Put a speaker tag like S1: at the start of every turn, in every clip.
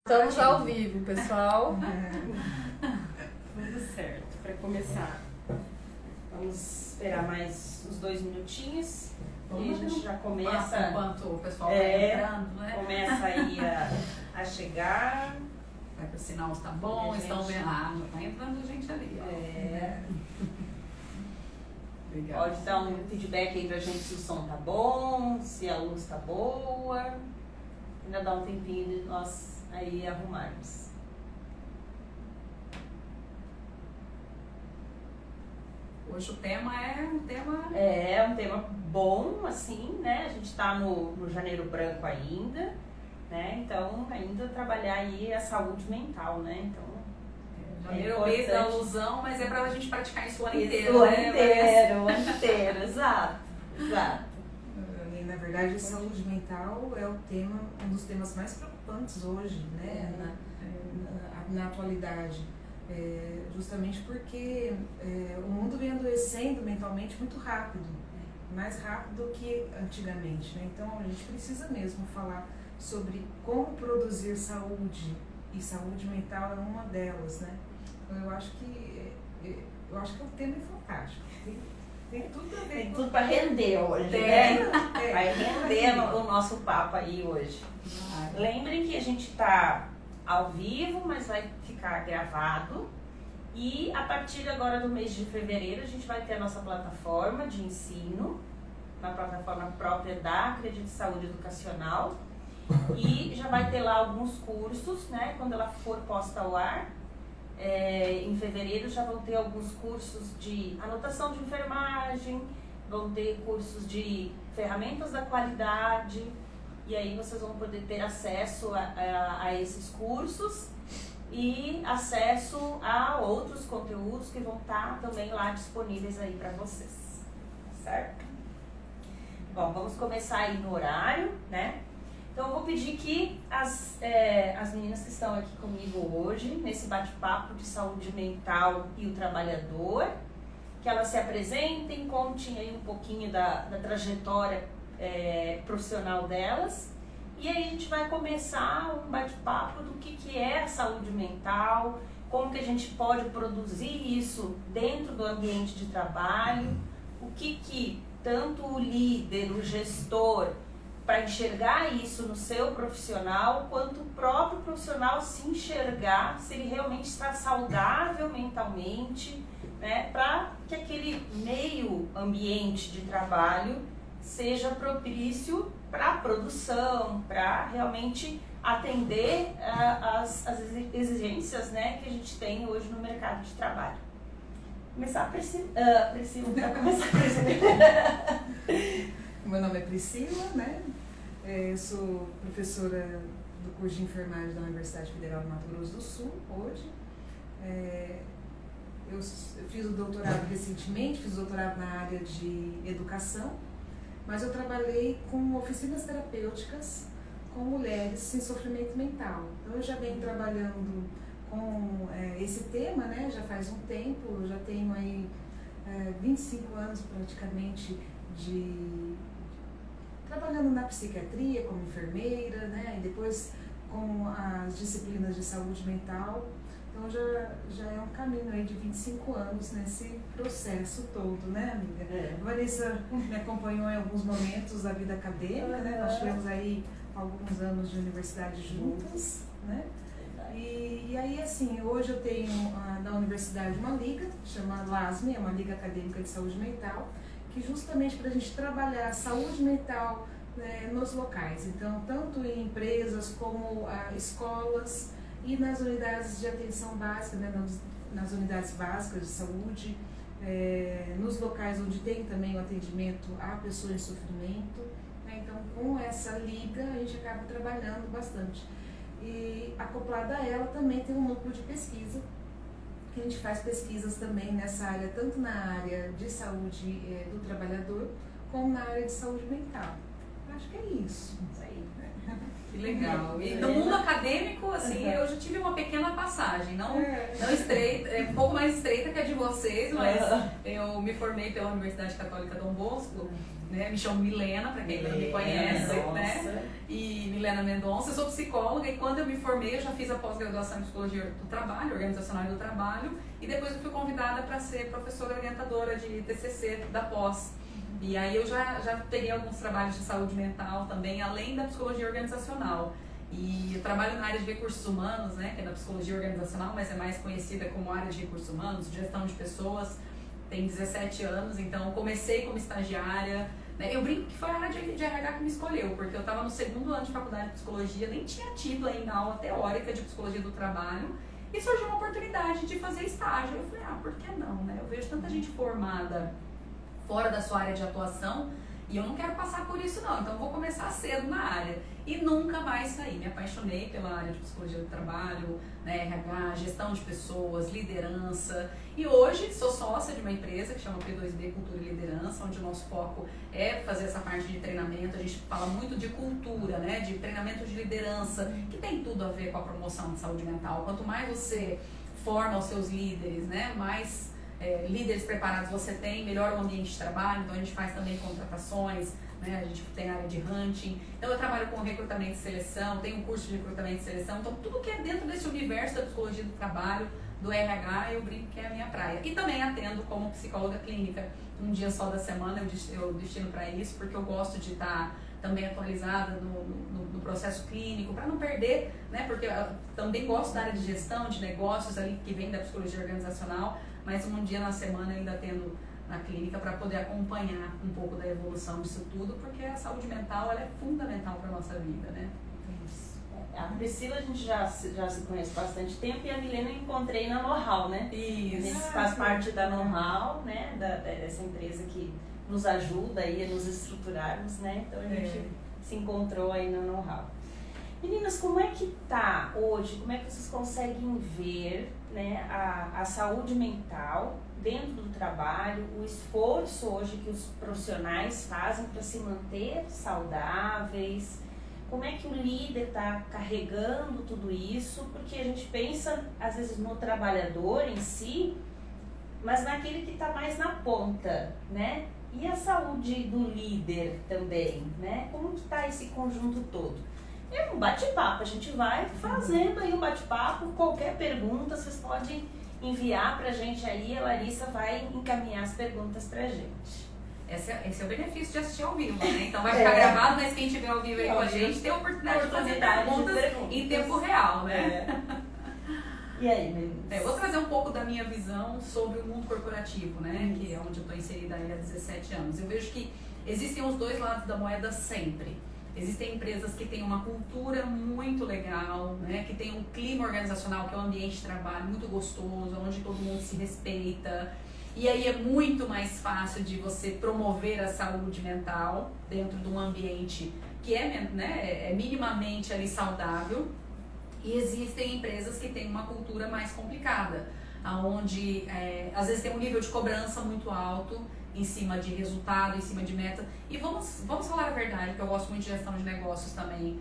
S1: Estamos ao vivo, pessoal.
S2: Tudo certo. Para começar, vamos esperar mais uns 2 minutinhos. E a gente já começa.
S3: Enquanto o pessoal vai entrando, né?
S2: Começa aí a chegar.
S3: Vai para o sinal se tá bom, estão vendo. Já tá entrando gente ali. Obrigada.
S2: Pode dar um feedback aí pra gente se o som tá bom, se a luz tá boa. Ainda dá um tempinho de nós aí arrumarmos.
S3: Hoje o tema é um tema...
S2: É um tema bom, assim, né? A gente tá no Janeiro Branco ainda, né? Então, ainda trabalhar aí a saúde mental, né? Então,
S3: Janeiro é o mês da alusão, mas é pra gente praticar isso o ano inteiro,
S2: o
S3: né?
S2: ano inteiro, exato.
S4: Na verdade, saúde mental é um dos temas mais preocupantes hoje, né? Na atualidade. Justamente porque o mundo vem adoecendo mentalmente muito rápido, mais rápido do que antigamente, né? Então a gente precisa mesmo falar sobre como produzir saúde, e saúde mental é uma delas, né? Então eu acho que o tema é fantástico. Tem tudo a ver.
S2: Tem tudo para render hoje, né? Vai render o nosso papo aí hoje. Lembrem que a gente está ao vivo, mas vai ficar gravado. E a partir agora do mês de fevereiro, a gente vai ter a nossa plataforma de ensino, uma plataforma própria da Acredite Saúde Educacional. E já vai ter lá alguns cursos, né? Quando ela for posta ao ar. Em fevereiro já vão ter alguns cursos de anotação de enfermagem, vão ter cursos de ferramentas da qualidade, e aí vocês vão poder ter acesso a esses cursos e acesso a outros conteúdos que vão estar também lá disponíveis aí para vocês, certo? Bom, vamos começar aí no horário, né? Então eu vou pedir que as meninas que estão aqui comigo hoje, nesse bate-papo de saúde mental e o trabalhador, que elas se apresentem, contem aí um pouquinho da trajetória profissional delas. E aí a gente vai começar um bate-papo do que é a saúde mental, como que a gente pode produzir isso dentro do ambiente de trabalho, o que tanto o líder, o gestor, para enxergar isso no seu profissional, quanto o próprio profissional se enxergar, se ele realmente está saudável mentalmente, né, para que aquele meio ambiente de trabalho seja propício para a produção, para realmente atender as exigências, né, que a gente tem hoje no mercado de trabalho. Começar a Priscila, para começar a Priscila.
S4: Meu nome é Priscila, né? Eu sou professora do curso de enfermagem da Universidade Federal do Mato Grosso do Sul, hoje. Eu fiz o doutorado recentemente, fiz o doutorado na área de educação, mas eu trabalhei com oficinas terapêuticas com mulheres sem sofrimento mental. Então eu já venho trabalhando com esse tema, né? Já faz um tempo, eu já tenho aí 25 anos praticamente trabalhando na psiquiatria como enfermeira, né? E depois com as disciplinas de saúde mental. Então já é um caminho aí de 25 anos nesse processo todo, né, amiga? Vanessa me acompanhou em alguns momentos da vida acadêmica, né? Nós tivemos aí alguns anos de universidade juntas, né? E aí, assim, hoje eu tenho na universidade uma liga, chama LASME, é uma Liga Acadêmica de Saúde Mental, que justamente para a gente trabalhar a saúde mental, né, nos locais. Então, tanto em empresas como escolas e nas unidades de atenção básica, né, nas unidades básicas de saúde, nos locais onde tem também o atendimento a pessoas em sofrimento. Né? Então, com essa liga, a gente acaba trabalhando bastante. E acoplada a ela também tem um núcleo de pesquisa, que a gente faz pesquisas também nessa área, tanto na área de saúde do trabalhador, como na área de saúde mental. Acho que é isso.
S2: Isso aí.
S3: Que legal. E no mundo acadêmico, assim, eu já tive uma pequena passagem, não estreita, um pouco mais estreita que a de vocês, mas eu me formei pela Universidade Católica Dom Bosco, né? Me chamo Milena, para quem não me conhece, né? E Milena Mendonça, eu sou psicóloga e quando eu me formei eu já fiz a pós-graduação em Psicologia do Trabalho, Organizacional e do Trabalho, e depois eu fui convidada para ser professora orientadora de TCC da pós. E aí eu já peguei alguns trabalhos de saúde mental também, além da psicologia organizacional. E eu trabalho na área de recursos humanos, né, que é da psicologia organizacional, mas é mais conhecida como área de recursos humanos, gestão de pessoas. Tem 17 anos, então comecei como estagiária. Né? Eu brinco que foi a área de RH que me escolheu, porque eu estava no 2º ano de faculdade de psicologia, nem tinha tido ainda aula teórica de psicologia do trabalho, e surgiu uma oportunidade de fazer estágio. Eu falei, por que não? Né? Eu vejo tanta gente formada fora da sua área de atuação e eu não quero passar por isso não, então eu vou começar cedo na área e nunca mais saí. Me apaixonei pela área de psicologia do trabalho, né, RH, gestão de pessoas, liderança, e hoje sou sócia de uma empresa que chama P2B Cultura e Liderança, onde o nosso foco é fazer essa parte de treinamento. A gente fala muito de cultura, né, de treinamento de liderança, que tem tudo a ver com a promoção de saúde mental. Quanto mais você forma os seus líderes, né, mais líderes preparados você tem, melhor o ambiente de trabalho. Então a gente faz também contratações, né? A gente tem área de hunting, então eu trabalho com recrutamento e seleção, tenho um curso de recrutamento e seleção, então tudo que é dentro desse universo da psicologia do trabalho, do RH, eu brinco que é a minha praia. E também atendo como psicóloga clínica, um dia só da semana eu destino para isso, porque eu gosto de estar também atualizada no processo clínico, para não perder, né? Porque eu também gosto da área de gestão, de negócios ali, que vem da psicologia organizacional, mas um dia na semana ainda atendo na clínica para poder acompanhar um pouco da evolução disso tudo, porque a saúde mental ela é fundamental para a nossa vida, né?
S2: A Priscila a gente já se conhece há bastante tempo e a Milena eu encontrei na Know-How, né?
S3: Isso.
S2: A gente faz parte da Know-How, né? Dessa empresa que nos ajuda aí a nos estruturarmos, né? Então a gente se encontrou aí na Know-How. Meninas, como é que tá hoje? Como é que vocês conseguem ver, né, a saúde mental dentro do trabalho, o esforço hoje que os profissionais fazem para se manter saudáveis? Como é que o líder está carregando tudo isso? Porque a gente pensa, às vezes, no trabalhador em si, mas naquele que está mais na ponta, né? E a saúde do líder também, né? Como que está esse conjunto todo? É um bate-papo, a gente vai fazendo aí um bate-papo, qualquer pergunta vocês podem enviar pra gente aí, a Larissa vai encaminhar as perguntas pra gente.
S3: Esse é o benefício de assistir ao vivo, né? Então vai ficar gravado, mas quem estiver ao vivo aí com a gente tem a oportunidade de fazer perguntas em tempo real, né?
S2: E aí, meninas?
S3: Eu vou trazer um pouco da minha visão sobre o mundo corporativo, né? Que é onde eu estou inserida aí há 17 anos. Eu vejo que existem os dois lados da moeda sempre. Existem empresas que têm uma cultura muito legal, né? Que tem um clima organizacional, que é um ambiente de trabalho muito gostoso, onde todo mundo se respeita. E aí é muito mais fácil de você promover a saúde mental dentro de um ambiente que é minimamente ali saudável. E existem empresas que têm uma cultura mais complicada, onde às vezes tem um nível de cobrança muito alto em cima de resultado, em cima de meta. E vamos falar a verdade, que eu gosto muito de gestão de negócios também.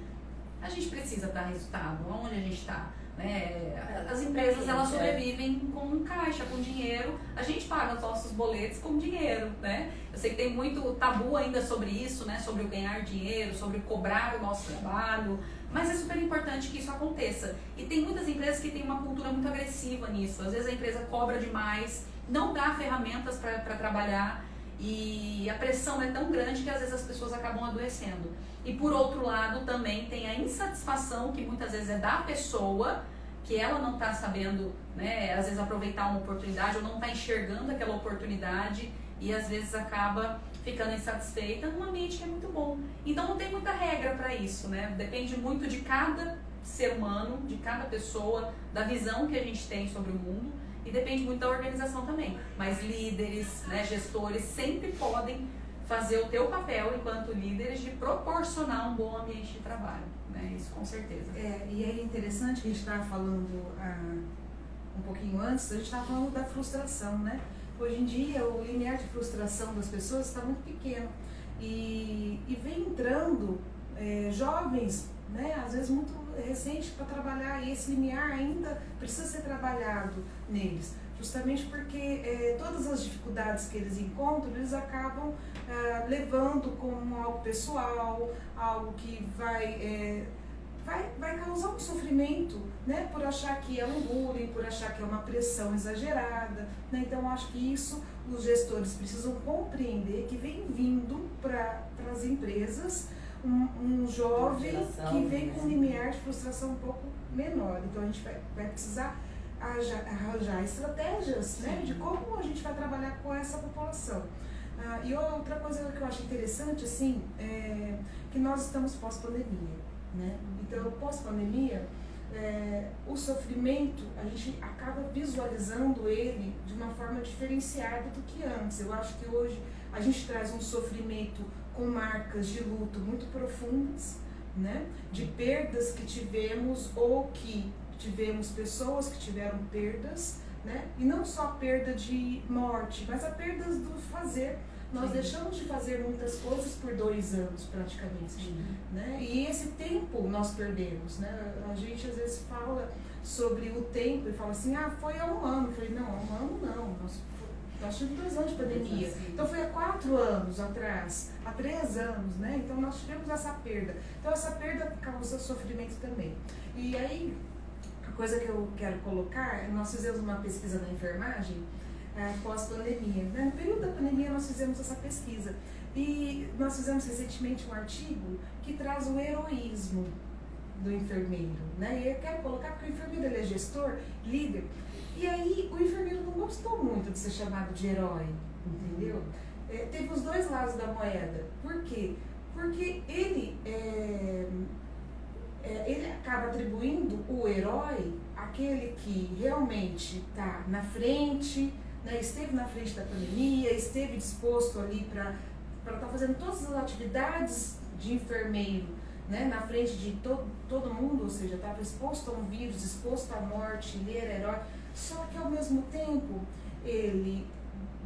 S3: A gente precisa dar resultado, onde a gente está. Né? As empresas elas sobrevivem com caixa, com dinheiro. A gente paga os nossos boletos com dinheiro, né? Eu sei que tem muito tabu ainda sobre isso, né? Sobre o ganhar dinheiro, sobre cobrar o nosso trabalho, mas é super importante que isso aconteça. E tem muitas empresas que têm uma cultura muito agressiva nisso. Às vezes a empresa cobra demais, não dá ferramentas para trabalhar e a pressão é tão grande que às vezes as pessoas acabam adoecendo. E por outro lado também tem a insatisfação que muitas vezes é da pessoa, que ela não está sabendo, né, às vezes aproveitar uma oportunidade ou não está enxergando aquela oportunidade e às vezes acaba ficando insatisfeita num ambiente que é muito bom. Então não tem muita regra para isso, né? Depende muito de cada ser humano, de cada pessoa, da visão que a gente tem sobre o mundo e depende muito da organização também. Mas líderes, né, gestores sempre podem fazer o teu papel enquanto líderes de proporcionar um bom ambiente de trabalho, né? Isso com certeza.
S4: E é interessante que a gente estava falando um pouquinho antes, a gente estava falando da frustração, né? Hoje em dia o limiar de frustração das pessoas está muito pequeno e vem entrando jovens né? Às vezes muito recente para trabalhar, e esse limiar ainda precisa ser trabalhado neles, justamente porque todas as dificuldades que eles encontram, eles acabam levando como algo pessoal, algo que vai causar um sofrimento, né, por achar que é um bullying, por achar que é uma pressão exagerada, né? Então acho que isso os gestores precisam compreender, que vem vindo para as empresas um jovem que vem com um limiar de frustração um pouco menor. Então a gente vai precisar arranjar estratégias, né, de como a gente vai trabalhar com essa população. E outra coisa que eu acho interessante, assim, é que nós estamos pós-pandemia, né? Então, pós-pandemia, o sofrimento, a gente acaba visualizando ele de uma forma diferenciada do que antes. Eu acho que hoje a gente traz um sofrimento com marcas de luto muito profundas, né? De perdas que tivemos ou que tivemos pessoas que tiveram perdas, né? E não só perda de morte, mas a perda do fazer. Nós deixamos de fazer muitas coisas por 2 anos, praticamente, né? E esse tempo nós perdemos, né? A gente às vezes fala sobre o tempo e fala assim, foi há 1 ano. Eu falei, não, há 1 ano não, nós tivemos 2 anos de pandemia. Então foi há 4 anos atrás, há 3 anos, né? Então nós tivemos essa perda. Então essa perda causa sofrimento também. E aí, a coisa que eu quero colocar, nós fizemos uma pesquisa na enfermagem, pós-pandemia. No período da pandemia nós fizemos essa pesquisa e nós fizemos recentemente um artigo que traz o heroísmo do enfermeiro, né? E eu quero colocar porque o enfermeiro ele é gestor, líder, e aí o enfermeiro não gostou muito de ser chamado de herói, entendeu? Teve os 2 lados da moeda. Por quê? Porque ele acaba atribuindo o herói àquele que realmente está na frente, né, esteve na frente da pandemia, esteve disposto ali para estar fazendo todas as atividades de enfermeiro, né, na frente de todo mundo, ou seja, estava exposto a um vírus, exposto à morte, ele era herói, só que ao mesmo tempo ele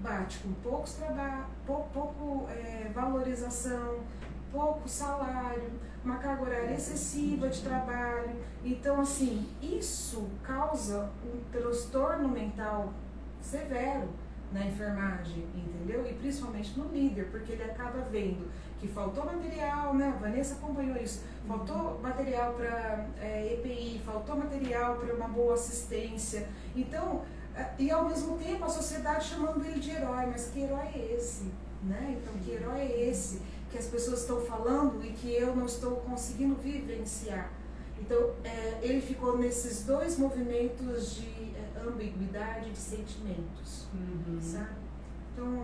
S4: bate com poucos trabalhos, pouco valorização, pouco salário, uma carga horária excessiva de trabalho. Então, assim, isso causa um transtorno mental severo na enfermagem, entendeu? E principalmente no líder, porque ele acaba vendo que faltou material, né? A Vanessa acompanhou isso, faltou material para EPI, faltou material para uma boa assistência. Então, e ao mesmo tempo a sociedade chamando ele de herói, mas que herói é esse? Né? Então, que herói é esse que as pessoas estão falando e que eu não estou conseguindo vivenciar? Então, ele ficou nesses 2 movimentos de ambiguidade de sentimentos, sabe? Então,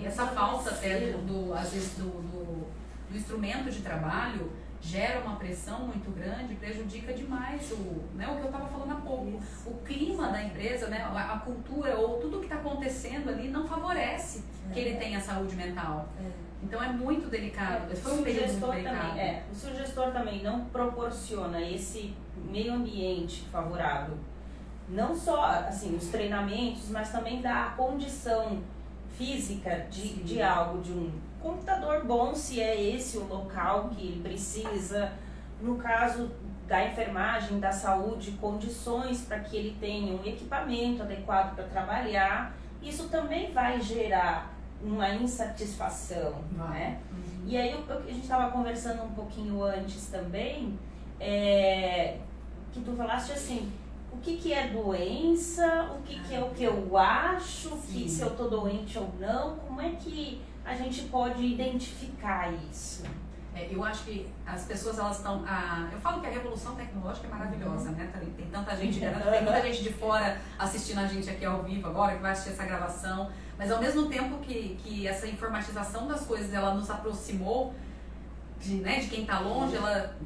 S3: e essa falta até às vezes do instrumento de trabalho gera uma pressão muito grande, prejudica demais o que eu estava falando há pouco. O clima da empresa, né, a cultura ou tudo que está acontecendo ali não favorece que ele tenha saúde mental. Então é muito delicado. Foi um período muito delicado.
S2: Se o gestor também não proporciona esse meio ambiente favorável, não só assim, os treinamentos, mas também da condição física de algo, de um computador bom, se é esse o local que ele precisa. No caso da enfermagem, da saúde, condições para que ele tenha um equipamento adequado para trabalhar, isso também vai gerar uma insatisfação, né? E aí a gente estava conversando um pouquinho antes também, que tu falaste assim, o que é doença, o que é o que eu acho, que se eu tô doente ou não, como é que a gente pode identificar isso?
S3: Eu acho que as pessoas, elas estão... eu falo que a revolução tecnológica é maravilhosa, né? Tem tanta gente, tem muita gente de fora assistindo a gente aqui ao vivo agora, que vai assistir essa gravação, mas ao mesmo tempo que essa informatização das coisas, ela nos aproximou de quem está longe,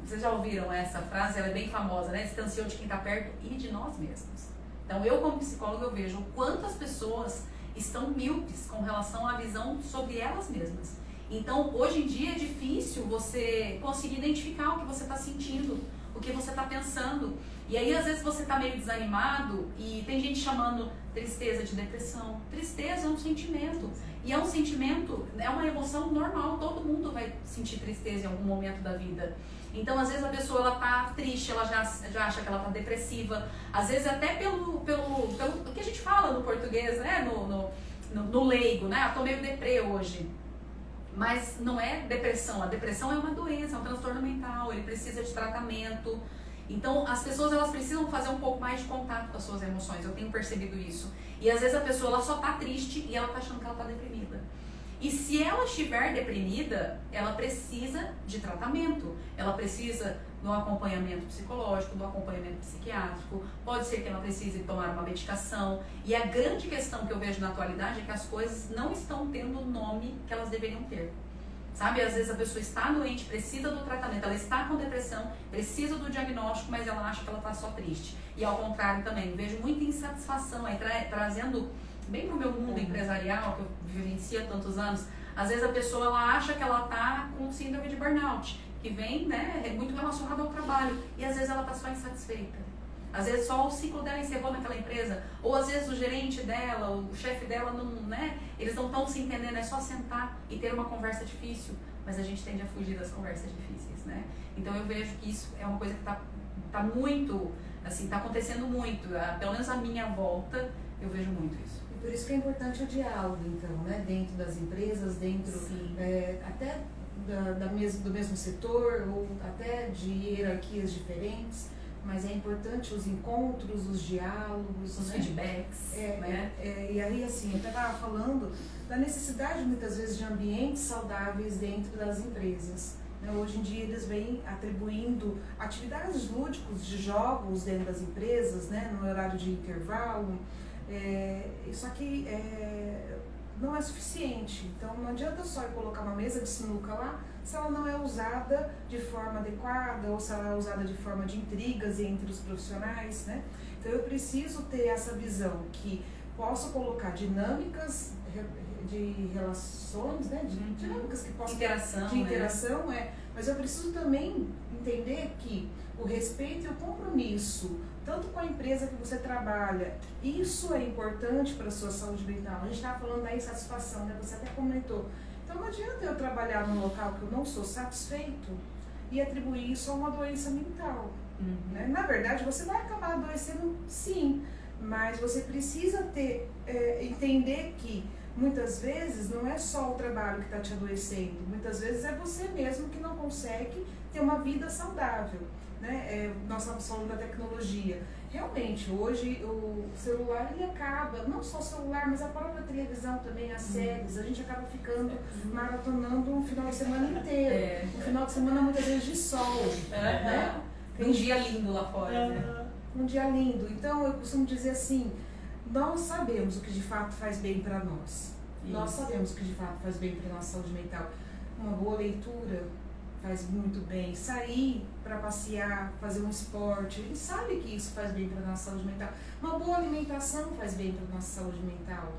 S3: vocês já ouviram essa frase, ela é bem famosa, né? Distanciou de quem está perto e de nós mesmos. Então, eu como psicóloga, eu vejo o quanto as pessoas estão míopes com relação à visão sobre elas mesmas. Então, hoje em dia é difícil você conseguir identificar o que você está sentindo, o que você está pensando. E aí, às vezes, você está meio desanimado e tem gente chamando tristeza de depressão. Tristeza é um sentimento. E é um sentimento, é uma emoção normal. Todo mundo vai sentir tristeza em algum momento da vida. Então, às vezes, a pessoa ela tá triste, ela já acha que ela tá depressiva. Às vezes, até pelo que a gente fala no português, né? No leigo, né? Eu tô meio deprê hoje. Mas não é depressão. A depressão é uma doença, é um transtorno mental. Ele precisa de tratamento. Então, as pessoas elas precisam fazer um pouco mais de contato com as suas emoções. Eu tenho percebido isso. E às vezes a pessoa ela só tá triste e ela tá achando que ela tá deprimida. E se ela estiver deprimida, ela precisa de tratamento. Ela precisa do acompanhamento psicológico, do acompanhamento psiquiátrico. Pode ser que ela precise tomar uma medicação. E a grande questão que eu vejo na atualidade é que as coisas não estão tendo o nome que elas deveriam ter. Sabe, às vezes a pessoa está doente, precisa do tratamento, ela está com depressão, precisa do diagnóstico, mas ela acha que ela está só triste. E ao contrário também, vejo muita insatisfação aí, trazendo bem pro meu mundo empresarial, que eu vivencio há tantos anos. Às vezes a pessoa ela acha que ela está com síndrome de burnout, que vem, né, é muito relacionado ao trabalho, e às vezes ela está só insatisfeita. Às vezes só o ciclo dela encerrou naquela empresa, ou às vezes o gerente dela, o chefe dela, não, né, eles não estão se entendendo, é só sentar e ter uma conversa difícil, mas a gente tende a fugir das conversas difíceis, né? Então eu vejo que isso é uma coisa que tá muito, assim, tá acontecendo muito, pelo menos à minha volta, eu vejo muito isso.
S4: E por isso que é importante o diálogo, então, né, dentro das empresas, dentro até do mesmo setor, ou até de hierarquias diferentes. Mas é importante os encontros, os diálogos,
S3: os feedbacks.
S4: E aí, assim, eu até estava falando da necessidade, muitas vezes, de ambientes saudáveis dentro das empresas. Né? Hoje em dia, eles vêm atribuindo atividades lúdicas de jogos dentro das empresas, né? No horário de intervalo. Só que não é suficiente. Então, não adianta só eu colocar uma mesa de sinuca lá, se ela não é usada de forma adequada ou se ela é usada de forma de intrigas entre os profissionais, né? Então eu preciso ter essa visão que posso colocar dinâmicas de relações, né? Dinâmicas que possam
S3: de
S4: interação, mas eu preciso também entender que o respeito e o compromisso, tanto com a empresa que você trabalha, isso é importante para a sua saúde mental. A gente estava falando da insatisfação, né? Você até comentou. Então não adianta eu trabalhar num local que eu não sou satisfeito e atribuir isso a uma doença mental. Né? Na verdade, você vai acabar adoecendo sim, mas você precisa entender que muitas vezes não é só o trabalho que está te adoecendo, muitas vezes é você mesmo que não consegue ter uma vida saudável. Né? Nós estamos falando da tecnologia. Realmente, hoje o celular ele acaba, não só o celular, mas a própria televisão também, as séries, a gente acaba ficando maratonando um final de semana inteiro. Um final de semana muitas vezes de sol. Né?
S3: Um dia lindo lá fora. Né?
S4: Um dia lindo. Então eu costumo dizer assim, nós sabemos o que de fato faz bem para nós. Isso. Nós sabemos o que de fato faz bem para a nossa saúde mental. Uma boa leitura faz muito bem. Sair para passear, fazer um esporte, a gente sabe que isso faz bem para a nossa saúde mental. Uma boa alimentação faz bem para a nossa saúde mental.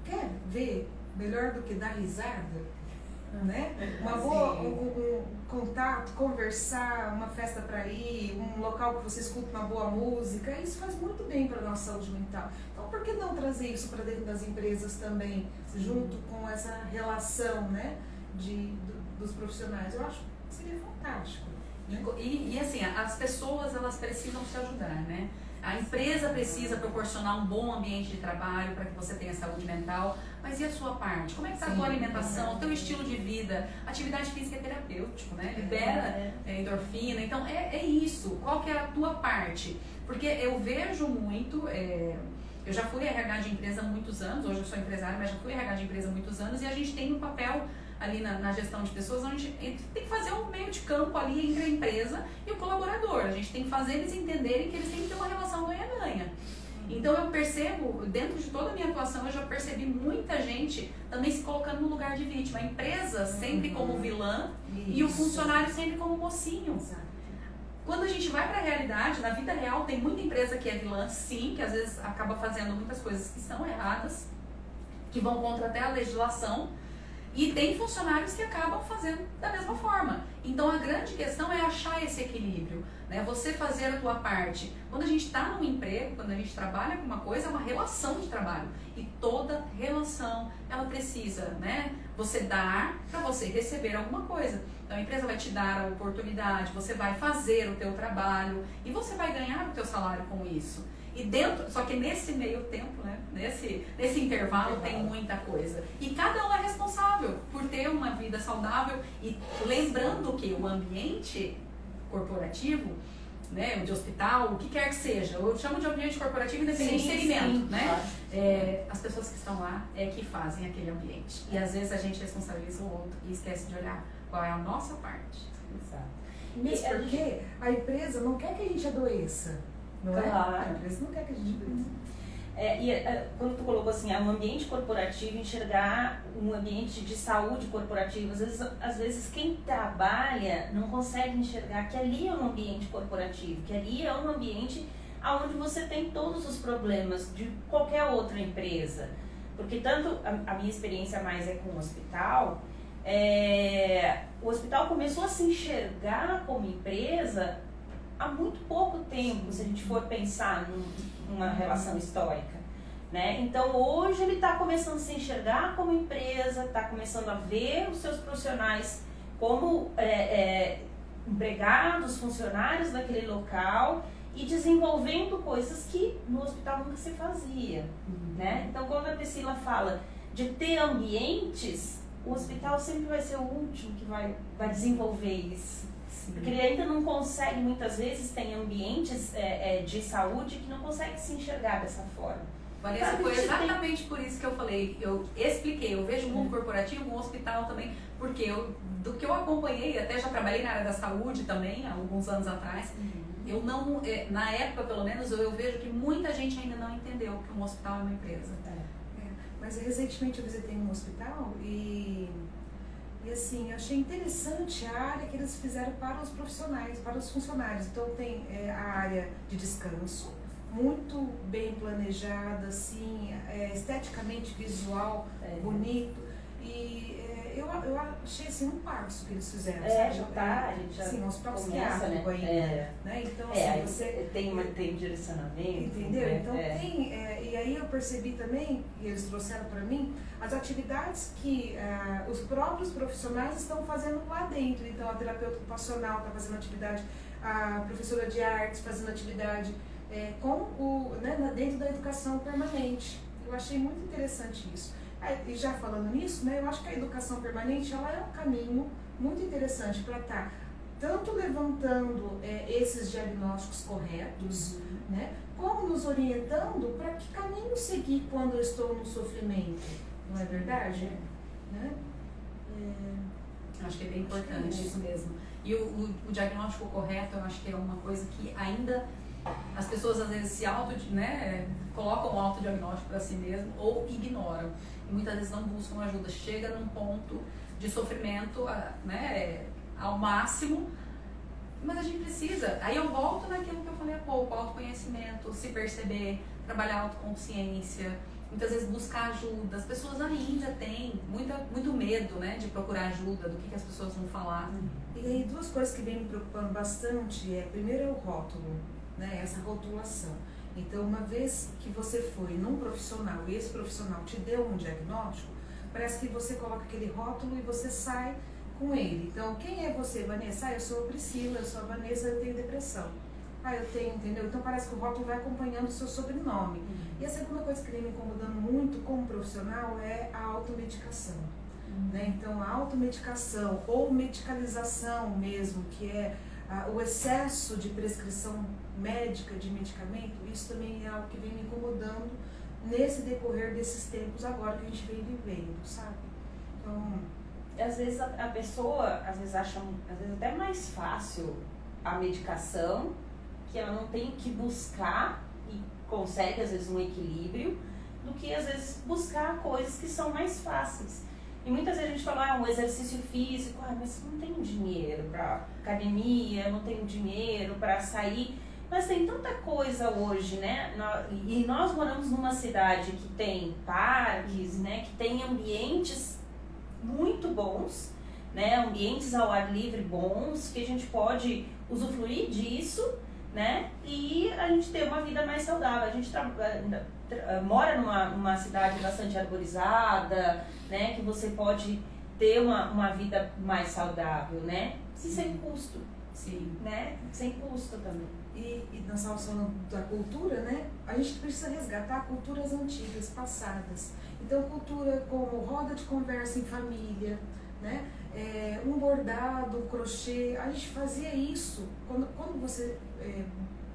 S4: Quer ver melhor do que dar risada? Né? Uma boa, um contato, conversar, uma festa para ir, um local que você escuta uma boa música, isso faz muito bem para a nossa saúde mental. Então, por que não trazer isso para dentro das empresas também, junto com essa relação, né, dos profissionais? Eu acho que seria fantástico.
S3: E assim, as pessoas elas precisam se ajudar, né? A empresa precisa proporcionar um bom ambiente de trabalho para que você tenha saúde mental, mas e a sua parte? Como é que está a tua alimentação, o teu estilo de vida? Atividade física é terapêutico, né? Libera endorfina, então é isso. Qual que é a tua parte? Porque eu vejo muito, eu já fui RH de empresa há muitos anos, hoje eu sou empresária, mas já fui RH de empresa há muitos anos, e a gente tem um papel ali na gestão de pessoas, onde a gente tem que fazer um meio de campo ali entre a empresa e o colaborador. A gente tem que fazer eles entenderem que eles têm que ter uma relação ganha-ganha. Então eu percebo, dentro de toda a minha atuação, eu já percebi muita gente também se colocando no lugar de vítima. A empresa sempre como vilã e o funcionário sempre como mocinho. Quando a gente vai para a realidade, na vida real, tem muita empresa que é vilã, sim, que às vezes acaba fazendo muitas coisas que são erradas, que vão contra até a legislação. E tem funcionários que acabam fazendo da mesma forma. Então a grande questão é achar esse equilíbrio, né? Você fazer a tua parte. Quando a gente está num emprego, quando a gente trabalha com uma coisa, é uma relação de trabalho. E toda relação, ela precisa, né? Você dar para você receber alguma coisa. Então a empresa vai te dar a oportunidade, você vai fazer o teu trabalho e você vai ganhar o teu salário com isso. E dentro, só que nesse meio tempo, né, nesse intervalo tem muita coisa. E cada um é responsável por ter uma vida saudável. E lembrando que o ambiente corporativo, né, de hospital, o que quer que seja, eu chamo de ambiente corporativo independente de segmento, né? Claro. As pessoas que estão lá é que fazem aquele ambiente. E às vezes a gente responsabiliza o outro e esquece de olhar qual é a nossa parte.
S2: Exato.
S4: Mesmo porque a empresa não quer que a gente adoeça. Não
S2: claro.
S4: A empresa não quer que a gente
S2: quando tu colocou assim, um ambiente corporativo, enxergar um ambiente de saúde corporativo, às vezes quem trabalha não consegue enxergar que ali é um ambiente corporativo, que ali é um ambiente onde você tem todos os problemas de qualquer outra empresa. Porque tanto a minha experiência mais é com o hospital, o hospital começou a se enxergar como empresa há muito pouco tempo, se a gente for pensar numa relação histórica, né? Então hoje ele está começando a se enxergar como empresa, está começando a ver os seus profissionais como empregados, funcionários daquele local e desenvolvendo coisas que no hospital nunca se fazia, né? Então quando a Priscila fala de ter ambientes, o hospital sempre vai ser o último que vai desenvolver isso. Porque ele ainda não consegue, muitas vezes, tem ambientes de saúde que não consegue se enxergar dessa forma.
S3: Vanessa, foi exatamente por isso que eu falei, eu expliquei, eu vejo o mundo corporativo, um hospital também, porque do que eu acompanhei, até já trabalhei na área da saúde também, há alguns anos atrás, eu não, na época pelo menos, eu vejo que muita gente ainda não entendeu que um hospital é uma empresa.
S4: Mas recentemente eu visitei um hospital e assim, eu achei interessante a área que eles fizeram para os profissionais, para os funcionários. Então tem a área de descanso, muito bem planejada, assim, esteticamente visual, bonito. E eu achei assim um passo que eles fizeram.
S2: Já tá, a gente já
S4: sim, um hospital
S2: começa,
S4: psiquiátrico ainda. Né? Então, assim, você
S2: tem direcionamento.
S4: Entendeu? Né? Então tem, e aí eu percebi também, e eles trouxeram para mim, as atividades que os próprios profissionais estão fazendo lá dentro. Então a terapeuta ocupacional está fazendo atividade, a professora de artes fazendo atividade dentro da educação permanente. Eu achei muito interessante isso. E já falando nisso, né, eu acho que a educação permanente ela é um caminho muito interessante para estar tanto levantando esses diagnósticos corretos, né, como nos orientando para que caminho seguir quando eu estou no sofrimento. Não é verdade? Né?
S3: Acho que é bem importante isso mesmo. E o diagnóstico correto, eu acho que é uma coisa que ainda as pessoas às vezes se colocam o autodiagnóstico para si mesmo ou ignoram. E muitas vezes não buscam ajuda. Chega num ponto de sofrimento ao máximo, mas a gente precisa. Aí eu volto naquilo que eu falei há pouco, autoconhecimento, se perceber, trabalhar a autoconsciência, muitas vezes buscar ajuda. As pessoas ainda têm muito medo, né, de procurar ajuda, do que as pessoas vão falar.
S4: E aí duas coisas que vem me preocupando bastante primeiro é o rótulo, né, essa rotulação. Então, uma vez que você foi num profissional e esse profissional te deu um diagnóstico, parece que você coloca aquele rótulo e você sai com ele. Então, quem é você, Vanessa? Eu sou a Priscila, eu sou a Vanessa, eu tenho depressão. Eu tenho, entendeu? Então, parece que o rótulo vai acompanhando o seu sobrenome. E a segunda coisa que vem me incomodando muito como profissional é a automedicação. Né? Então, a automedicação ou medicalização mesmo, que é o excesso de prescrição médica de medicamento, isso também é algo que vem me incomodando nesse decorrer desses tempos agora que a gente vem vivendo, sabe? Então,
S2: às vezes a pessoa acha até mais fácil a medicação, que ela não tem que buscar e consegue às vezes um equilíbrio, do que às vezes buscar coisas que são mais fáceis. E muitas vezes a gente fala, um exercício físico, mas não tenho dinheiro para academia, não tenho dinheiro para sair. Mas tem tanta coisa hoje, né? E nós moramos numa cidade que tem parques, né? Que tem ambientes muito bons, né? Ambientes ao ar livre bons, que a gente pode usufruir disso, né? E a gente ter uma vida mais saudável. A gente mora numa cidade bastante arborizada, né? Que você pode ter uma vida mais saudável, né? E sem custo.
S3: Sim.
S2: Né? Sem custo também.
S4: E nós estávamos falando da cultura, né? A gente precisa resgatar culturas antigas, passadas. Então, cultura como roda de conversa em família, né? Um bordado, um crochê. A gente fazia isso. Quando você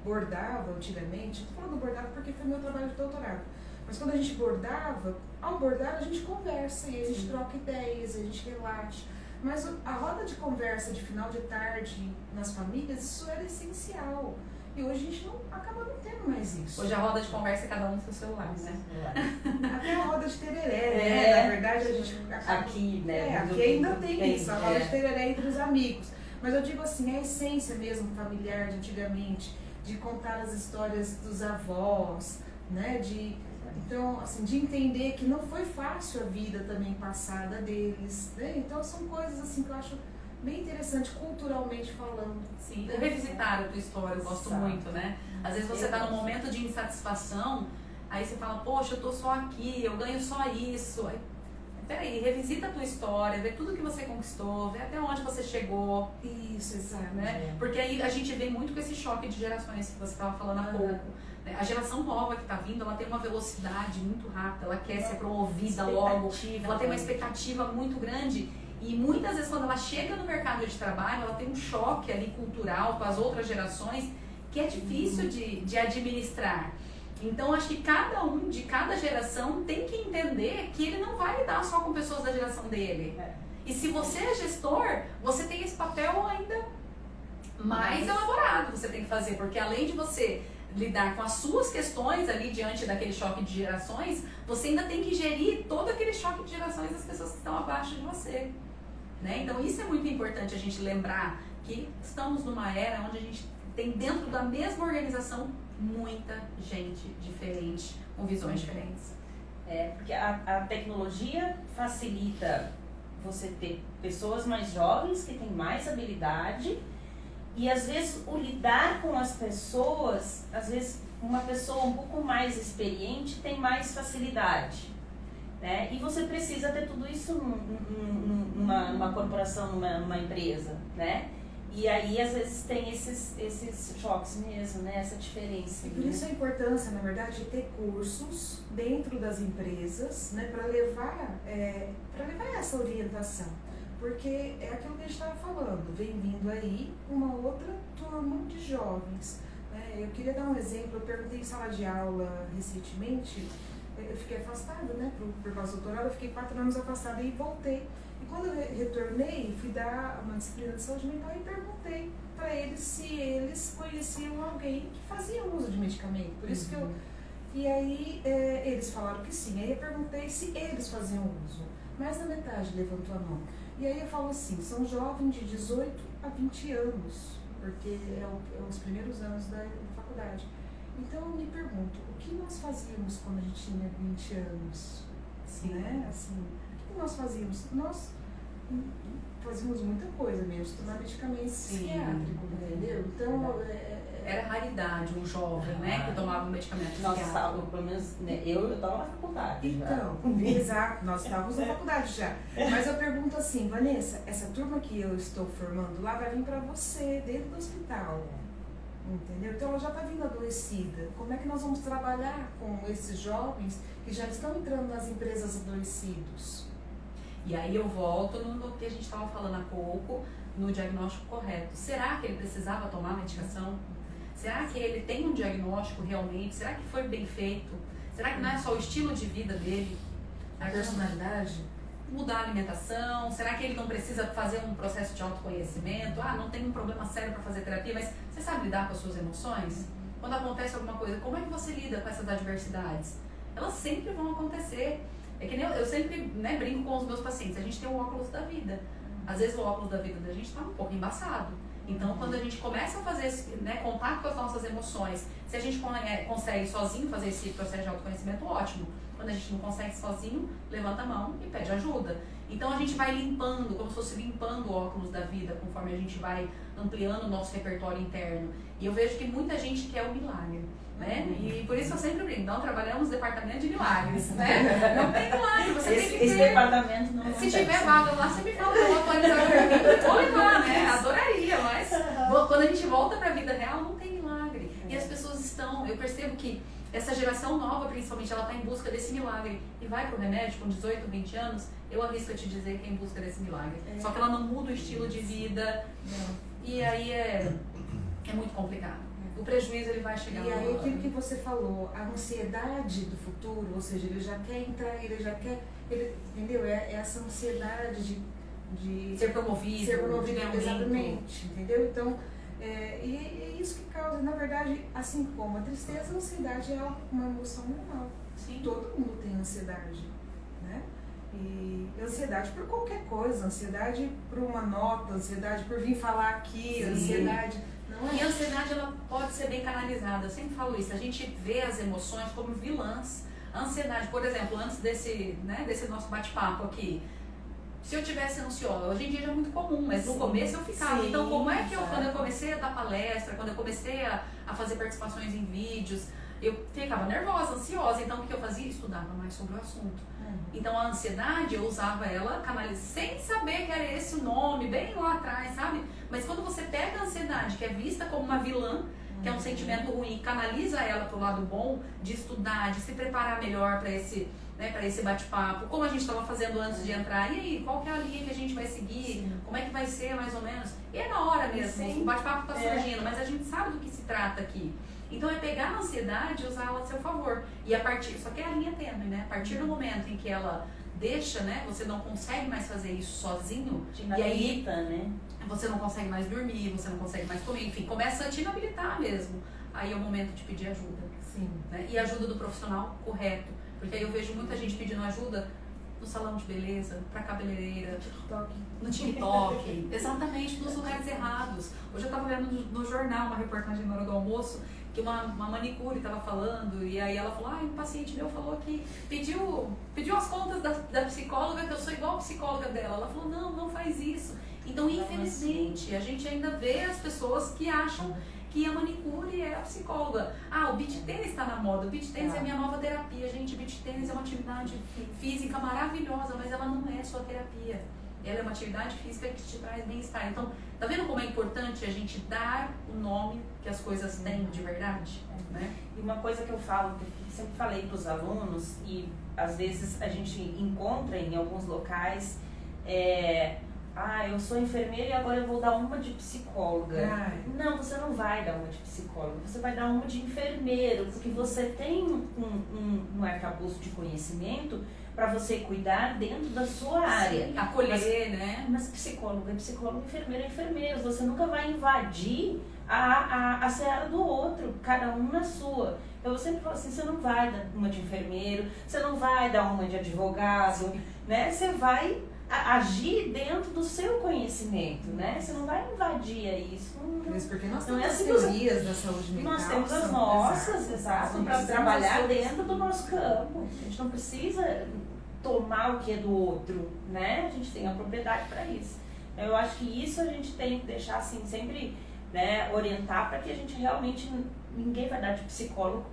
S4: bordava antigamente, estou falando bordado porque foi meu trabalho de doutorado, mas quando a gente bordava, ao bordar a gente conversa e a gente troca ideias, a gente relaxa. Mas a roda de conversa de final de tarde nas famílias, isso era essencial. E hoje a gente acaba não tendo mais isso.
S3: Hoje a roda de conversa é cada um no seu celular, né?
S4: Até a roda de tereré, né? Na verdade a gente acaba...
S2: Aqui, né?
S4: Aqui ainda tem isso, a roda de tereré entre os amigos. Mas eu digo assim, a essência mesmo familiar de antigamente, de contar as histórias dos avós, né? Então, assim, de entender que não foi fácil a vida também passada deles, né? Então são coisas assim que eu acho bem interessante, culturalmente falando.
S3: Sim, revisitar a tua história, eu gosto muito, né? Às vezes você tá num momento de insatisfação, aí você fala, poxa, eu tô só aqui, eu ganho só isso. Aí, peraí, revisita a tua história, vê tudo que você conquistou, vê até onde você chegou.
S4: Isso, exato.
S3: Né? Porque aí a gente vem muito com esse choque de gerações que você estava falando há pouco. A geração nova que está vindo, ela tem uma velocidade muito rápida, ela quer ser promovida logo, ela tem uma expectativa muito grande. E muitas vezes quando ela chega no mercado de trabalho, ela tem um choque ali cultural com as outras gerações que é difícil de administrar. Então acho que cada um de cada geração tem que entender que ele não vai lidar só com pessoas da geração dele. E se você é gestor, você tem esse papel ainda mais elaborado que você tem que fazer, porque além de você lidar com as suas questões ali diante daquele choque de gerações, você ainda tem que gerir todo aquele choque de gerações das pessoas que estão abaixo de você. Né? Então isso é muito importante a gente lembrar que estamos numa era onde a gente tem dentro da mesma organização muita gente diferente, com visões diferentes.
S2: Porque a tecnologia facilita você ter pessoas mais jovens que têm mais habilidade e às vezes o lidar com as pessoas, às vezes uma pessoa um pouco mais experiente tem mais facilidade. Né? E você precisa ter tudo isso numa corporação, numa empresa, né? E aí, às vezes, tem esses choques mesmo, né? Essa diferença.
S4: E por isso a importância, na verdade, de ter cursos dentro das empresas, né? Para levar essa orientação. Porque é aquilo que a gente estava falando, vem vindo aí uma outra turma de jovens. Né? Eu queria dar um exemplo, eu perguntei em sala de aula recentemente. Eu fiquei afastada, né, por causa do doutorado, eu fiquei 4 anos afastada e voltei. E quando eu retornei, fui dar uma disciplina de saúde mental e perguntei para eles se eles conheciam alguém que fazia uso de medicamento. Por isso que E aí eles falaram que sim. Aí eu perguntei se eles faziam uso. Mais da metade levantou a mão. E aí eu falo assim, são jovens de 18 a 20 anos, porque é os primeiros anos da faculdade. Então eu me pergunto, o que nós fazíamos quando a gente tinha 20 anos?
S3: Sim.
S4: Né? Assim, o que nós fazíamos? Nós fazíamos muita coisa mesmo, tomar medicamentos psiquiátricos, entendeu? Então,
S3: era raridade um jovem, né, que tomava um medicamento
S2: Nós
S3: psiquiátrico.
S2: estávamos, pelo menos, né, eu estava na faculdade.
S4: Então, exato, nós estávamos na faculdade já. Mas eu pergunto assim, Vanessa, essa turma que eu estou formando lá vai vir para você, dentro do hospital. Entendeu? Então ela já está vindo adoecida. Como é que nós vamos trabalhar com esses jovens que já estão entrando nas empresas adoecidos?
S3: E aí eu volto no que a gente estava falando há pouco, no diagnóstico correto. Será que ele precisava tomar medicação? Será que ele tem um diagnóstico realmente? Será que foi bem feito? Será que não é só o estilo de vida dele?
S4: A personalidade?
S3: Mudar a alimentação? Será que ele não precisa fazer um processo de autoconhecimento? Não tem um problema sério para fazer terapia, mas você sabe lidar com as suas emoções? Quando acontece alguma coisa, como é que você lida com essas adversidades? Elas sempre vão acontecer. É que nem eu sempre brinco com os meus pacientes, a gente tem o óculos da vida. Às vezes o óculos da vida da gente está um pouco embaçado. Então, quando a gente começa a fazer esse, né, contato com as nossas emoções, se a gente consegue sozinho fazer esse processo de autoconhecimento, ótimo. Quando a gente não consegue sozinho, levanta a mão e pede ajuda. Então a gente vai limpando, como se fosse limpando o óculos da vida, conforme a gente vai ampliando o nosso repertório interno. E eu vejo que muita gente quer o milagre, né? E por isso eu sempre brinco, não trabalhamos no departamento de milagres, né? Não tem milagre, você tem que ter.
S2: Esse departamento não
S3: Se tiver vaga lá, você me fala, eu vou atualizar comigo, vou levar, né? Adoraria, mas quando a gente volta para a vida real, não tem milagre. E as pessoas estão, eu percebo que essa geração nova, principalmente, ela está em busca desse milagre e vai pro remédio com 18, 20 anos, eu arrisco a te dizer que é em busca desse milagre. Só que ela não muda o estilo de vida e aí é muito complicado. O prejuízo ele vai chegar.
S4: E aí aquilo que você falou, a ansiedade do futuro, ou seja, ele já quer entrar, entendeu? É essa ansiedade de
S3: ser promovido,
S4: exatamente, entendeu? Então, e é isso que causa, na verdade, assim como a tristeza, a ansiedade é uma emoção normal.
S3: Sim.
S4: Todo mundo tem ansiedade, né? E ansiedade por qualquer coisa, ansiedade por uma nota, ansiedade por vir falar aqui,
S3: Sim.
S4: ansiedade. Não é?
S3: E a ansiedade ela pode ser bem canalizada. Eu sempre falo isso, a gente vê as emoções como vilãs. A ansiedade, por exemplo, antes desse nosso bate-papo aqui, se eu tivesse ansiosa, hoje em dia já é muito comum, mas no começo eu ficava.
S4: Sim,
S3: então, como é que quando eu comecei a dar palestra, quando eu comecei a fazer participações em vídeos, eu ficava nervosa, ansiosa. Então, o que eu fazia? Estudava mais sobre o assunto. Então, a ansiedade, eu usava ela sem saber que era esse o nome, bem lá atrás, sabe? Mas quando você pega a ansiedade, que é vista como uma vilã, que é um sentimento ruim, canaliza ela pro lado bom, de estudar, de se preparar melhor para esse bate-papo, como a gente estava fazendo antes de entrar, e aí, qual que é a linha que a gente vai seguir, como é que vai ser mais ou menos, e é na hora mesmo, o bate-papo está surgindo, mas a gente sabe do que se trata aqui. Então é pegar a ansiedade e usá-la a seu favor, só que é a linha tênue, né? A partir do momento em que ela deixa, né, você não consegue mais fazer isso sozinho, e aí
S2: né?
S3: Você não consegue mais dormir, você não consegue mais comer, enfim, começa a te inabilitar mesmo. Aí é o momento de pedir ajuda.
S4: Sim.
S3: Né? E ajuda do profissional correto. Porque aí eu vejo muita gente pedindo ajuda no salão de beleza, pra cabeleireira, no TikTok, exatamente, nos lugares errados. Hoje eu estava vendo no jornal uma reportagem na hora do almoço que uma manicure estava falando, e aí ela falou, um paciente meu falou que pediu as contas da psicóloga, que eu sou igual a psicóloga dela. Ela falou, não faz isso. Então, infelizmente, a gente ainda vê as pessoas que acham que a manicure é a psicóloga. O beach tennis está na moda, o beach tennis é minha nova terapia. Gente, o beach tennis é uma atividade física maravilhosa, mas ela não é sua terapia. Ela é uma atividade física que te traz bem-estar. Então, tá vendo como é importante a gente dar o nome que as coisas têm de verdade? Né?
S2: E uma coisa que eu falo, que eu sempre falei para os alunos, e às vezes a gente encontra em alguns locais, eu sou enfermeira e agora eu vou dar uma de psicóloga. Não, você não vai dar uma de psicóloga, você vai dar uma de enfermeiro, porque você tem um arcabouço de conhecimento para você cuidar dentro da sua área.
S3: Sim, acolher, né?
S2: Mas psicólogo é psicólogo, enfermeiro é enfermeiro. Você nunca vai invadir a seara do outro, cada um na sua. Então eu sempre falo assim, você não vai dar uma de enfermeiro, você não vai dar uma de advogado, né? Você vai agir dentro do seu conhecimento, né? Você não vai invadir isso.
S4: Mesmo porque nós
S2: não
S4: temos
S2: é
S4: as
S2: assim,
S4: teorias da saúde mental.
S2: Nós temos as nossas, exato, para trabalhar dentro do nosso campo. A gente não precisa tomar o que é do outro, né? A gente tem a propriedade para isso. Eu acho que isso a gente tem que deixar assim, sempre, né, orientar para que a gente realmente, ninguém vai dar de psicólogo,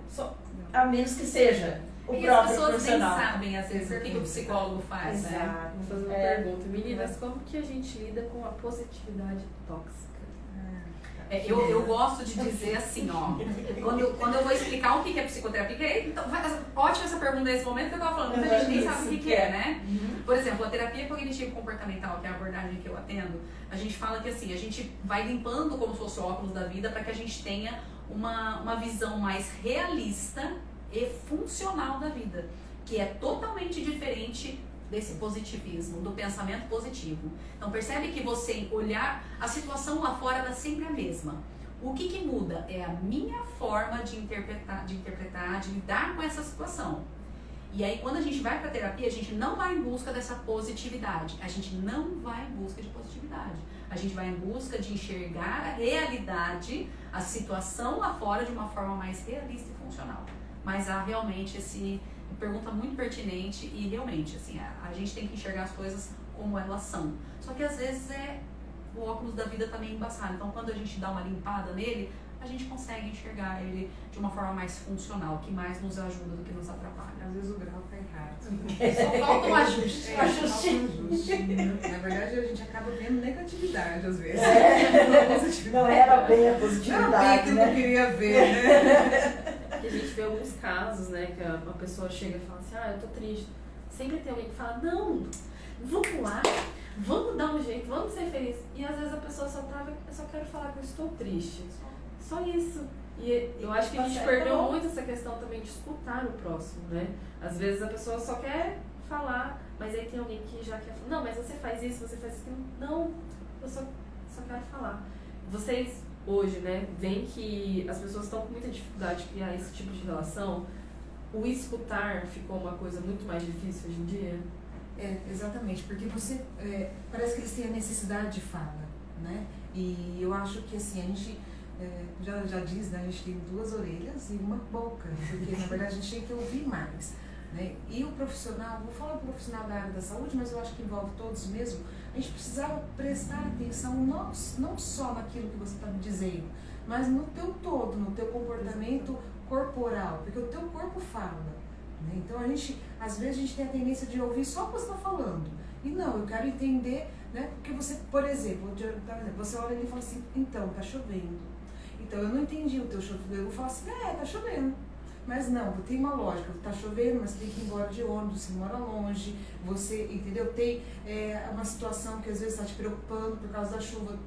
S2: a menos que seja o próprio
S3: as pessoas
S2: profissional.
S3: nem sabem, às vezes, o que o psicólogo faz, né?
S2: Exato.
S1: Vou fazer uma pergunta. Meninas, como que a gente lida com a positividade tóxica?
S3: Eu gosto de dizer assim, quando eu vou explicar o que é psicoterapia, então, ótima essa pergunta nesse momento que eu estava falando, muita gente nem sabe o que é, né? Por exemplo, a terapia cognitivo-comportamental, que é a abordagem que eu atendo, a gente fala que assim, a gente vai limpando como se fosse o óculos da vida para que a gente tenha uma visão mais realista e funcional da vida, que é totalmente diferente desse positivismo, do pensamento positivo. Então percebe que você olhar a situação lá fora ela é sempre a mesma. O que muda é a minha forma de interpretar, de lidar com essa situação. E aí, quando a gente vai pra terapia, a gente não vai em busca dessa positividade. A gente não vai em busca de positividade. A gente vai em busca de enxergar a realidade, a situação lá fora de uma forma mais realista e funcional. Mas há realmente pergunta muito pertinente e realmente, assim, a gente tem que enxergar as coisas como elas são. Só que às vezes o óculos da vida tá meio embaçado. Então, quando a gente dá uma limpada nele, a gente consegue enxergar ele de uma forma mais funcional, que mais nos ajuda do que nos atrapalha.
S4: Às vezes o grau tá errado.
S3: Só falta um ajuste.
S4: Falta um ajuste. Na verdade, a gente acaba vendo negatividade às vezes.
S5: Não era bem a
S4: Não
S5: positividade,
S4: era bem que eu
S5: né?
S4: não queria ver, né?
S1: Que a gente vê alguns casos, né, que uma pessoa chega e fala assim, eu tô triste. Sempre tem alguém que fala, não, vamos lá, vamos dar um jeito, vamos ser felizes. E às vezes a pessoa só eu só quero falar que eu estou triste. Só isso. E eu acho que a gente perdeu muito essa questão também de escutar o próximo, né? Às vezes a pessoa só quer falar, mas aí tem alguém que já quer falar, não, mas você faz isso, você faz aquilo. Não, eu só quero falar. Vocês hoje, né, veem que as pessoas estão com muita dificuldade de criar esse tipo de relação. O escutar ficou uma coisa muito mais difícil hoje em dia?
S4: Exatamente, porque parece que eles têm a necessidade de fala, né? E eu acho que assim, a gente já diz, né? A gente tem 2 orelhas e uma boca, porque na verdade a gente tem que ouvir mais, né? E o profissional, vou falar do profissional da área da saúde, mas eu acho que envolve todos mesmo, a gente precisava prestar atenção não só naquilo que você está me dizendo, mas no teu todo, no teu comportamento corporal, porque o teu corpo fala, né? Então às vezes a gente tem a tendência de ouvir só o que você está falando, e não, eu quero entender, né? Porque você, por exemplo, você olha ali e fala assim, então, tá chovendo. Então, eu não entendi o teu chovendo. Eu vou falar assim, tá chovendo. Mas não, tem uma lógica. Tá chovendo, mas tem que ir embora de ônibus, você mora longe, você, entendeu? Tem uma situação que às vezes está te preocupando por causa da chuva,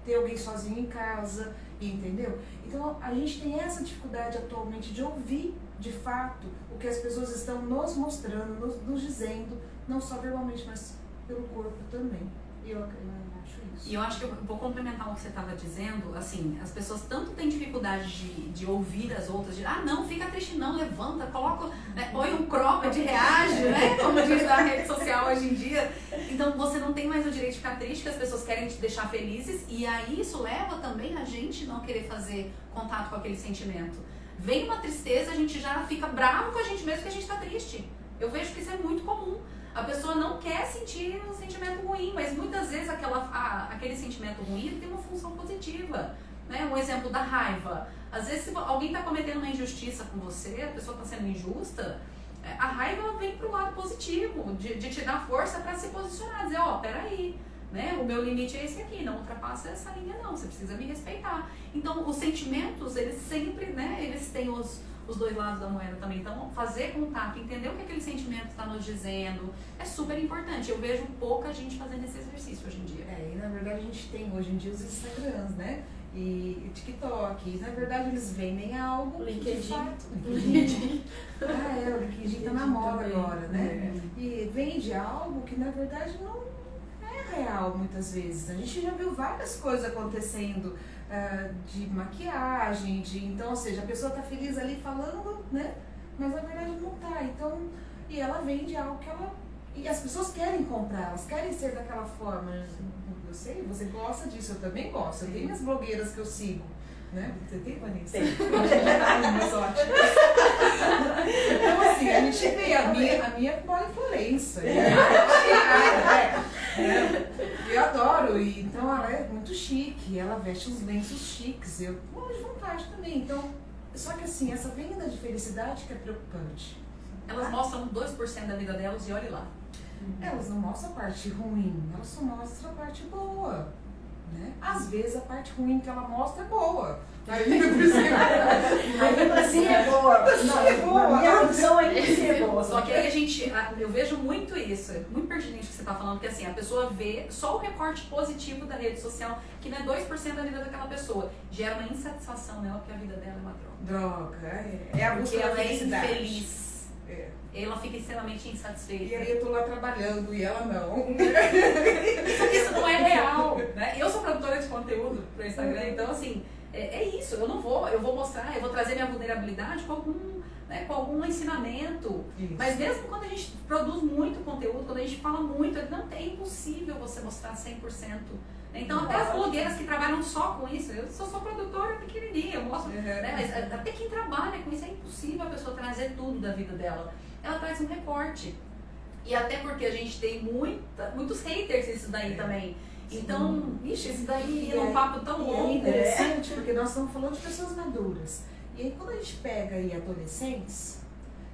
S4: ter alguém sozinho em casa, entendeu? Então, a gente tem essa dificuldade atualmente de ouvir, de fato, o que as pessoas estão nos mostrando, nos dizendo, não só verbalmente, mas pelo corpo também. Eu acho isso.
S3: E eu acho que eu vou complementar o que você estava dizendo, assim, as pessoas tanto têm dificuldade de ouvir as outras, de não, fica triste não, levanta, coloca, né, põe um cropped, reage, né, como diz na rede social hoje em dia. Então você não tem mais o direito de ficar triste, que as pessoas querem te deixar felizes, e aí isso leva também a gente não querer fazer contato com aquele sentimento. Vem uma tristeza, a gente já fica bravo com a gente mesmo que a gente está triste. Eu vejo que isso é muito comum. A pessoa não quer sentir um sentimento ruim, mas muitas vezes aquele sentimento ruim tem uma função positiva, né? Um exemplo da raiva. Às vezes, se alguém está cometendo uma injustiça com você, a pessoa está sendo injusta, a raiva vem para o lado positivo, de te dar força para se posicionar, dizer, peraí, né? O meu limite é esse aqui, não ultrapassa essa linha não, você precisa me respeitar. Então, os sentimentos, eles sempre, né, eles têm os 2 lados da moeda também. Então, fazer contato, entender o que aquele sentimento está nos dizendo, é super importante. Eu vejo pouca gente fazendo esse exercício hoje em dia.
S4: E na verdade a gente tem hoje em dia os Instagrams, né? E TikTok. E na verdade eles vendem algo.
S1: LinkedIn.
S4: O LinkedIn tá na moda agora, né? E vende algo que na verdade não é real muitas vezes. A gente já viu várias coisas acontecendo. De maquiagem, então, ou seja, a pessoa tá feliz ali falando, né? Mas na verdade não tá. Então, e ela vende algo que ela. E as pessoas querem comprar, elas querem ser daquela forma. Eu sei, você gosta disso, eu também gosto. Eu tenho minhas blogueiras que eu sigo, né? Você tem, Vanessa?
S5: Tem.
S4: Mas ótimo. Então, assim, a gente vê a minha mora em Florença. Eu adoro, e então ela é muito chique, ela veste uns lenços chiques, eu morro de vontade também. Então, só que assim, essa venda de felicidade que é preocupante.
S3: Elas mostram 2% da vida delas e olhe lá.
S4: Elas não mostram a parte ruim, elas só mostram a parte boa, né? Às vezes a parte ruim que ela mostra é boa. Ainda por
S5: cima é boa. Não, minha opção é que sim é boa.
S3: Só que aí eu vejo muito isso, é muito pertinente o que você está falando, porque assim, a pessoa vê só o recorte positivo da rede social, que não é 2% da vida daquela pessoa, gera uma insatisfação nela, porque a vida dela é uma droga.
S4: É a busca da
S3: ela
S4: felicidade.
S3: É infeliz. Ela fica extremamente insatisfeita.
S4: E aí eu tô lá trabalhando e ela não.
S3: Isso não é real, né? Eu sou produtora de conteúdo pro Instagram, então assim, é isso, eu vou mostrar, eu vou trazer minha vulnerabilidade com né, com algum ensinamento.
S4: Isso.
S3: Mas mesmo quando a gente produz muito conteúdo, quando a gente fala muito, não é impossível você mostrar 100%. Então, até as blogueiras que trabalham só com isso, eu sou produtora pequenininha, eu mostro, né, mas até quem trabalha com isso, é impossível a pessoa trazer tudo da vida dela. Ela traz um recorte. E até porque a gente tem muitos haters nisso daí também. Então, ixi, isso daí é um papo tão longo.
S4: É interessante porque nós estamos falando de pessoas maduras. E aí quando a gente pega aí adolescentes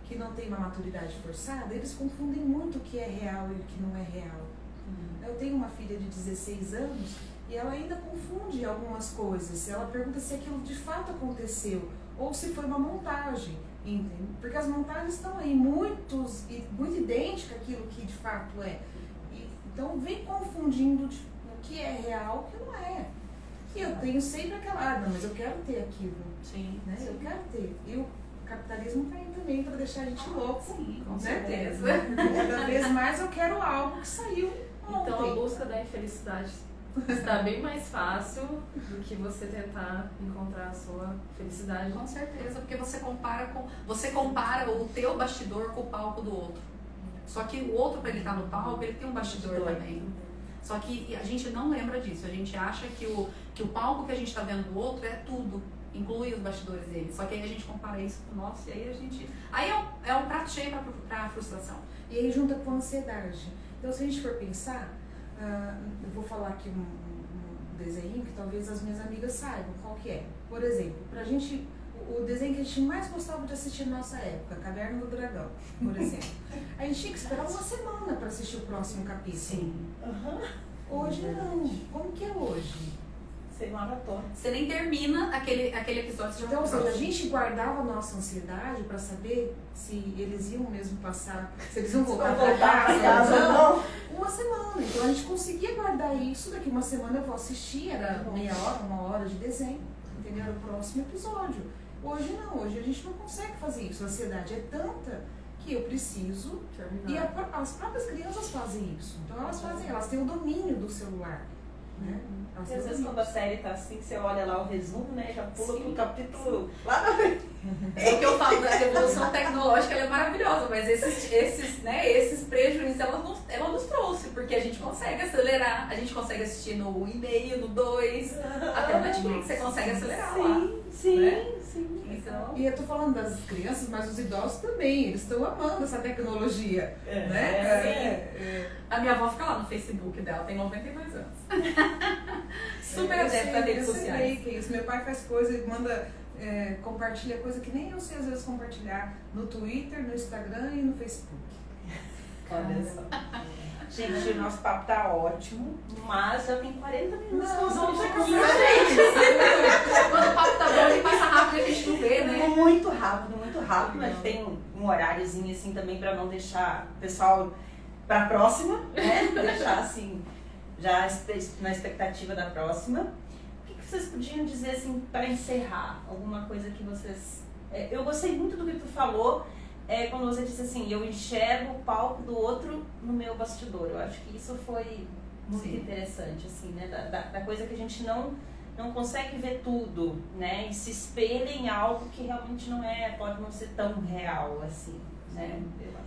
S4: que não têm uma maturidade forçada, eles confundem muito o que é real e o que não é real. Eu tenho uma filha de 16 anos e ela ainda confunde algumas coisas. Ela pergunta se aquilo de fato aconteceu ou se foi uma montagem. Entende? Porque as montagens estão aí muito idênticas àquilo que de fato é. Então vem confundindo o que é real e o que não é. E eu tenho sempre aquela, não, mas eu quero ter aquilo.
S3: Sim.
S4: Né? Eu quero ter. E o capitalismo está aí também para deixar a gente louco.
S3: Sim, com
S4: né?
S3: certeza.
S4: Cada vez mais eu quero algo que saiu ontem.
S1: Então a busca da infelicidade está bem mais fácil do que você tentar encontrar a sua felicidade.
S3: Com certeza, porque você compara o teu bastidor com o palco do outro. Só que o outro, para ele estar no palco, ele tem um bastidor também. Só que a gente não lembra disso. A gente acha que o palco que a gente está vendo do outro é tudo, inclui os bastidores dele. Só que aí a gente compara isso com o nosso e aí a gente... Aí é um prato cheio para a frustração.
S4: E aí junta com a ansiedade. Então se a gente for pensar, eu vou falar aqui um desenho que talvez as minhas amigas saibam qual que é. Por exemplo, pra gente, o desenho que a gente mais gostava de assistir na nossa época, Caverna do Dragão, por exemplo. A gente tinha que esperar uma semana para assistir o próximo capítulo.
S2: Sim.
S4: Hoje não. Como que é hoje?
S2: Sem maratona.
S3: Você nem termina aquele episódio.
S4: Então, ou seja, a gente guardava a nossa ansiedade para saber se eles iam mesmo passar, se eles iam voltar para casa ou não. Uma semana. Então a gente conseguia guardar isso. Daqui uma semana eu vou assistir, era meia hora, 1 hora de desenho, entendeu? Era o próximo episódio. Hoje não, hoje a gente não consegue fazer isso. A ansiedade é tanta que eu preciso. E as próprias crianças fazem isso. Então elas têm o domínio do celular. Né?
S2: Às vezes quando a série tá assim, você olha lá o resumo, né? Já pula pro capítulo lá na frente.
S3: É o que eu falo da revolução tecnológica, ela é maravilhosa, mas esses prejuízos ela nos trouxe, porque a gente consegue acelerar, a gente consegue assistir no 1,5, no 2, até o Netflix você consegue acelerar lá.
S2: Sim.
S3: Então,
S4: E eu tô falando das crianças, mas os idosos também, eles estão amando essa tecnologia. Né?
S3: a minha avó fica lá no Facebook dela, tem 92 anos. Super adepta a redes sociais.
S4: Que isso. Meu pai faz coisa e manda, compartilha coisa que nem eu sei às vezes compartilhar no Twitter, no Instagram e no Facebook.
S2: Olha só. Gente, o nosso papo tá ótimo, mas já tem 40 minutos.
S3: Quando o papo tá bom, ele passa rápido e a gente não vê, né?
S2: Muito rápido, mas tem um horáriozinho assim também para não deixar o pessoal para a próxima, né? Deixar assim, já na expectativa da próxima. O que vocês podiam dizer assim para encerrar? Alguma coisa que vocês... eu gostei muito do que tu falou. Quando você disse assim, eu enxergo o palco do outro no meu bastidor. Eu acho que isso foi muito interessante, assim, né? Da coisa que a gente não consegue ver tudo, né? E se espelha em algo que realmente pode não ser tão real, assim, né?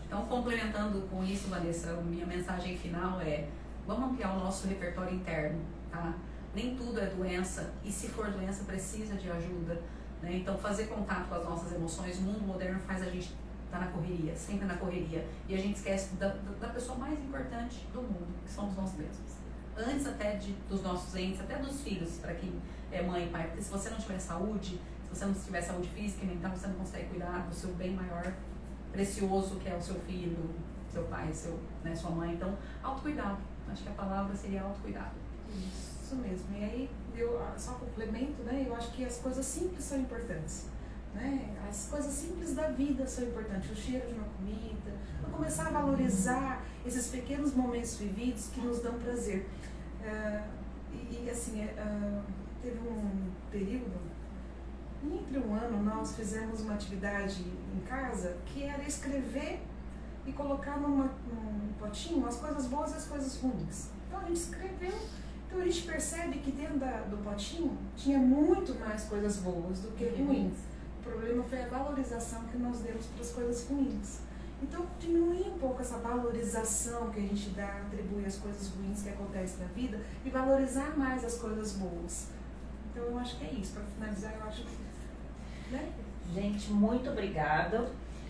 S3: Então, complementando com isso, Vanessa, minha mensagem final vamos ampliar o nosso repertório interno, tá? Nem tudo é doença, e se for doença, precisa de ajuda, né? Então, fazer contato com as nossas emoções, o mundo moderno faz a gente tá na correria, sempre na correria, e a gente esquece da pessoa mais importante do mundo, que somos nós mesmos. Antes até dos nossos entes, até dos filhos, para quem é mãe e pai, porque se você não tiver saúde, se você não tiver saúde física e mental, você não consegue cuidar do seu bem maior, precioso, que é o seu filho, seu pai, sua mãe. Então, autocuidado. Acho que a palavra seria autocuidado.
S4: Isso mesmo. E aí, eu só complemento, né? Eu acho que as coisas simples são importantes. Né? As coisas simples da vida são importantes, o cheiro de uma comida, eu começar a valorizar esses pequenos momentos vividos que nos dão prazer. Teve um período, entre um ano, nós fizemos uma atividade em casa que era escrever e colocar num potinho as coisas boas e as coisas ruins. Então a gente escreveu, então a gente percebe que dentro do potinho tinha muito mais coisas boas do que ruins. problema foi a valorização que nós demos para as coisas ruins. Então, diminuir um pouco essa valorização que a gente dá, atribui às coisas ruins que acontecem na vida e valorizar mais as coisas boas. Então, eu acho que é isso. Para finalizar, eu acho que... Né?
S2: Gente, muito obrigada.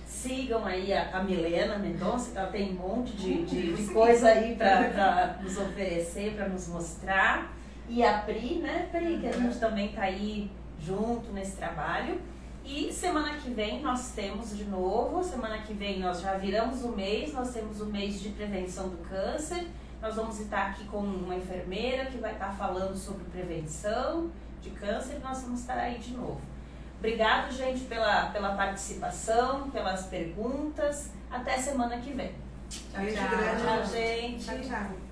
S2: Sigam aí a Milena Mendonça, que ela tem um monte de coisa aí para nos oferecer, para nos mostrar. E a Pri, né, Pri, que a gente também está aí junto nesse trabalho. E semana que vem nós temos de novo, semana que vem nós já viramos o mês, nós temos o mês de prevenção do câncer. Nós vamos estar aqui com uma enfermeira que vai estar falando sobre prevenção de câncer e nós vamos estar aí de novo. Obrigado, gente, pela participação, pelas perguntas. Até semana que vem.
S3: Tchau,
S4: Beijo
S3: tchau.
S4: grande.
S2: Tchau, gente.
S4: Tchau, tchau.